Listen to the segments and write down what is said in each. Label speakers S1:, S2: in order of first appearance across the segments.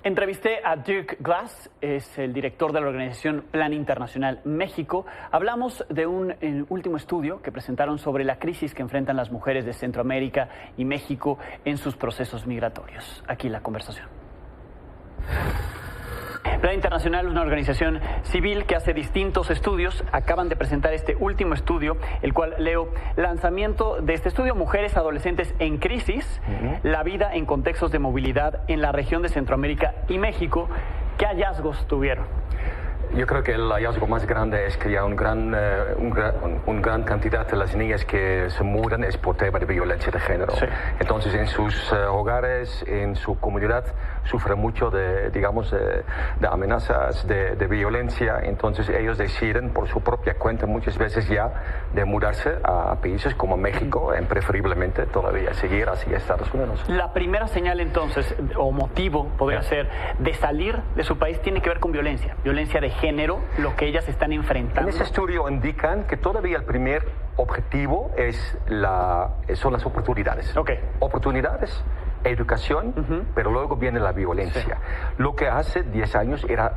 S1: Entrevisté a Dirk Glass, es el director de la organización Plan Internacional México. Hablamos de un último estudio que presentaron sobre la crisis que enfrentan las mujeres de Centroamérica y México en sus procesos migratorios. Aquí la conversación. Plan Internacional es una organización civil que hace distintos estudios. Acaban de presentar este último estudio, el cual leo: lanzamiento de este estudio, Mujeres Adolescentes en Crisis, la vida en contextos de movilidad en la región de Centroamérica y México. ¿Qué hallazgos tuvieron?
S2: Yo creo que el hallazgo más grande es que ya una gran cantidad de las niñas que se mudan es por tema de violencia de género. Sí. Entonces, en sus hogares, en su comunidad, sufren mucho de amenazas, de violencia. Entonces, ellos deciden por su propia cuenta muchas veces ya de mudarse a países como México, preferiblemente todavía seguir hacia Estados Unidos.
S1: La primera señal, entonces, o motivo, podría ser, de salir de su país tiene que ver con violencia de género, lo que ellas están enfrentando.
S2: En ese estudio indican que todavía el primer objetivo son las oportunidades.
S1: Okay.
S2: Oportunidades, educación, pero luego viene la violencia. Sí. Lo que hace 10 años era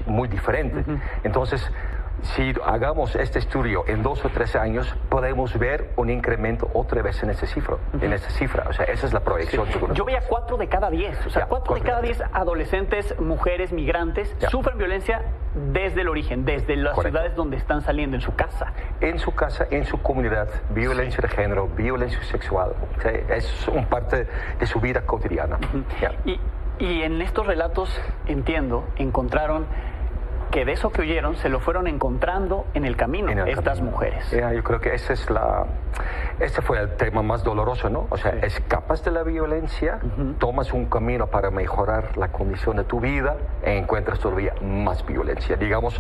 S2: muy diferente. Entonces, si hagamos este estudio en 2 o 3 años, podemos ver un incremento otra vez en esa cifra. O sea, esa es la proyección.
S1: Sí. Yo veía 4 de cada 10. O sea, 4 de cada 10 adolescentes, mujeres, migrantes, sufren violencia desde el origen, desde las ciudades donde están saliendo, en su casa.
S2: En su casa, en su comunidad, violencia de género, violencia sexual. O sea, es un parte de su vida cotidiana.
S1: Y en estos relatos, entiendo, encontraron que de eso que oyeron se lo fueron encontrando en el camino estas mujeres.
S2: Yo creo que este fue el tema más doloroso, ¿no? O sea, escapas de la violencia, tomas un camino para mejorar la condición de tu vida e encuentras todavía más violencia. Digamos,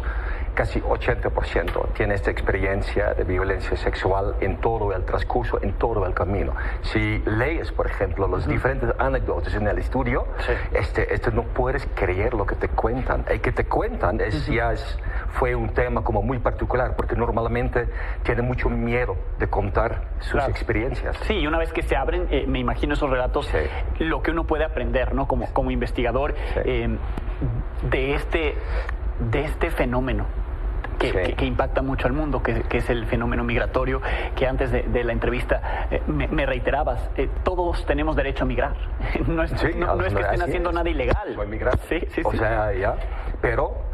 S2: casi 80% tiene esta experiencia de violencia sexual en todo el transcurso, en todo el camino. Si lees, por ejemplo, las diferentes anécdotas en el estudio, no puedes creer lo que te cuentan. El que te cuentan fue un tema como muy particular, porque normalmente tienen mucho miedo de contar sus experiencias.
S1: Sí, y una vez que se abren, me imagino esos relatos, lo que uno puede aprender, ¿no? Como investigador, de este fenómeno que impacta mucho al mundo, que es el fenómeno migratorio, que antes de la entrevista me reiterabas, todos tenemos derecho a migrar. No es que estén haciendo nada ilegal.
S2: O sea, pero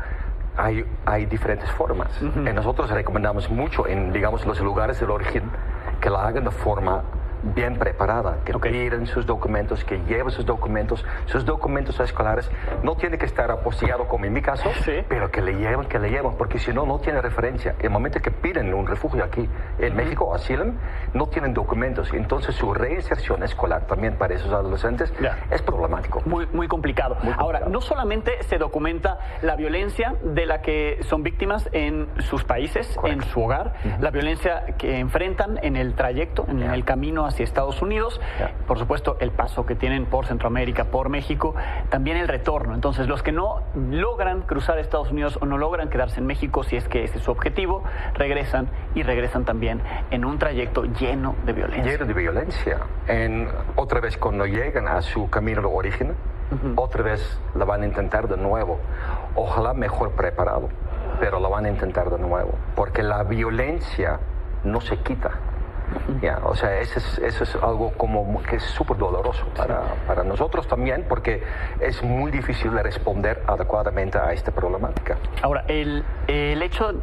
S2: hay diferentes formas. Nosotros recomendamos mucho en, digamos, los lugares del origen que la hagan de forma bien preparada, que piden sus documentos, que lleven sus documentos escolares. No tiene que estar apostillado como en mi caso, pero que le lleven, porque si no, no tiene referencia. El momento que piden un refugio aquí en México, asilo, no tienen documentos. Entonces su reinserción escolar también para esos adolescentes es problemático.
S1: Muy complicado. Ahora, no solamente se documenta la violencia de la que son víctimas en sus países, en su hogar, la violencia que enfrentan en el trayecto, en el camino hacia Estados Unidos, por supuesto el paso que tienen por Centroamérica, por México, también el retorno. Entonces, los que no logran cruzar Estados Unidos o no logran quedarse en México, si es que ese es su objetivo, regresan también en un trayecto lleno de violencia.
S2: Lleno de violencia. Otra vez cuando llegan a su camino de origen, otra vez la van a intentar de nuevo. Ojalá mejor preparado, pero la van a intentar de nuevo, porque la violencia no se quita. O sea, eso es algo como que es súper doloroso para nosotros también, porque es muy difícil de responder adecuadamente a esta problemática.
S1: Ahora, el hecho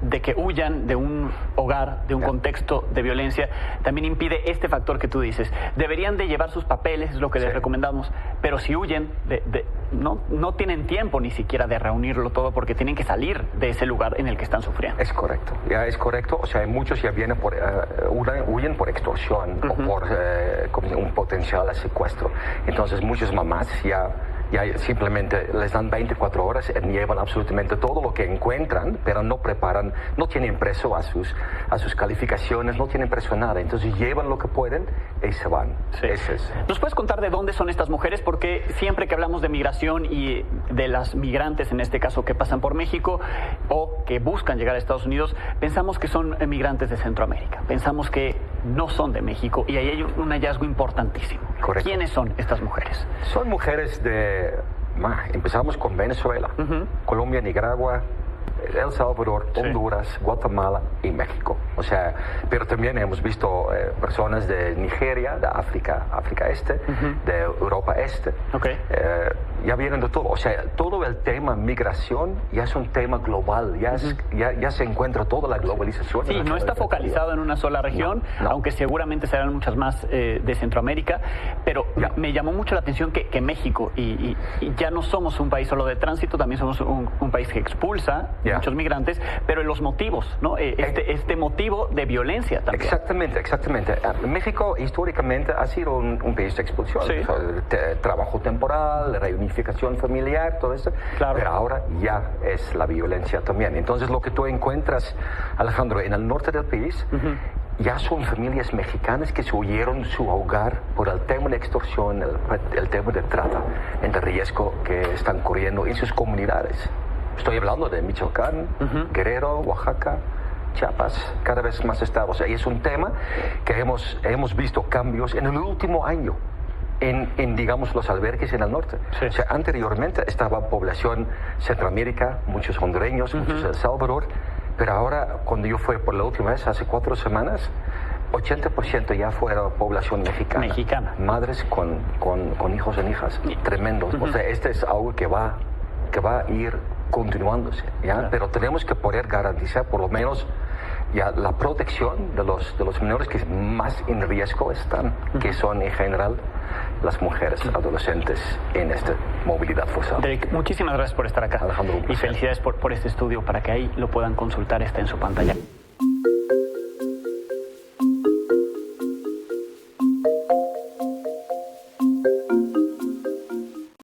S1: de que huyan de un hogar, de un contexto de violencia, también impide este factor que tú dices. Deberían de llevar sus papeles, es lo que les recomendamos, pero si huyen, no tienen tiempo ni siquiera de reunirlo todo, porque tienen que salir de ese lugar en el que están sufriendo.
S2: Es correcto, es correcto. O sea, muchos ya vienen huyen por extorsión o por un potencial secuestro. Entonces, muchas mamás ya simplemente les dan 24 horas y llevan absolutamente todo lo que encuentran, pero no preparan, no tienen impreso a sus calificaciones, no tienen impreso nada. Entonces llevan lo que pueden y se van.
S1: ¿Nos puedes contar de dónde son estas mujeres? Porque siempre que hablamos de migración y de las migrantes, en este caso, que pasan por México o que buscan llegar a Estados Unidos, pensamos que son migrantes de Centroamérica, pensamos que no son de México, y ahí hay un hallazgo importantísimo.
S2: Correcto.
S1: ¿Quiénes son estas mujeres?
S2: Son mujeres de empezamos con Venezuela, Colombia, Nicaragua, El Salvador, Honduras, Guatemala y México. O sea, pero también hemos visto personas de Nigeria, de África Este, de Europa Este. Ya vienen de todo. O sea, todo el tema migración ya es un tema global. Ya se encuentra toda la globalización.
S1: Sí, no está focalizado en una sola región, aunque seguramente serán muchas más de Centroamérica. Pero me llamó mucho la atención que México, y ya no somos un país solo de tránsito, también somos un país que expulsa muchos migrantes, pero en los motivos, ¿no? Este motivo de violencia también.
S2: Exactamente. México históricamente ha sido un país de expulsión.
S1: Sí.
S2: O sea, trabajo temporal, reunificación familiar, todo eso.
S1: Claro.
S2: Pero ahora ya es la violencia también. Entonces lo que tú encuentras, Alejandro, en el norte del país, ya son familias mexicanas que se huyeron su hogar por el tema de extorsión, el tema de trata, en el riesgo que están corriendo en sus comunidades. Estoy hablando de Michoacán, Guerrero, Oaxaca, Chiapas, cada vez más estados. Y es un tema que hemos visto cambios en el último año en digamos, los albergues en el norte.
S1: Sí.
S2: O sea, anteriormente estaba población Centroamérica, muchos hondureños, muchos de El Salvador, pero ahora, cuando yo fui por la última vez, hace 4 semanas, 80% ya fuera población mexicana. Madres con hijos e hijas. Tremendo. O sea, este es algo que va a ir continuándose, ¿ya? Claro. Pero tenemos que poder garantizar por lo menos ya la protección de los menores que más en riesgo están, que son en general las mujeres adolescentes en esta movilidad forzada.
S1: Derek, muchísimas gracias por estar acá.
S2: Alejandro,
S1: y felicidades por este estudio, para que ahí lo puedan consultar, está en su pantalla.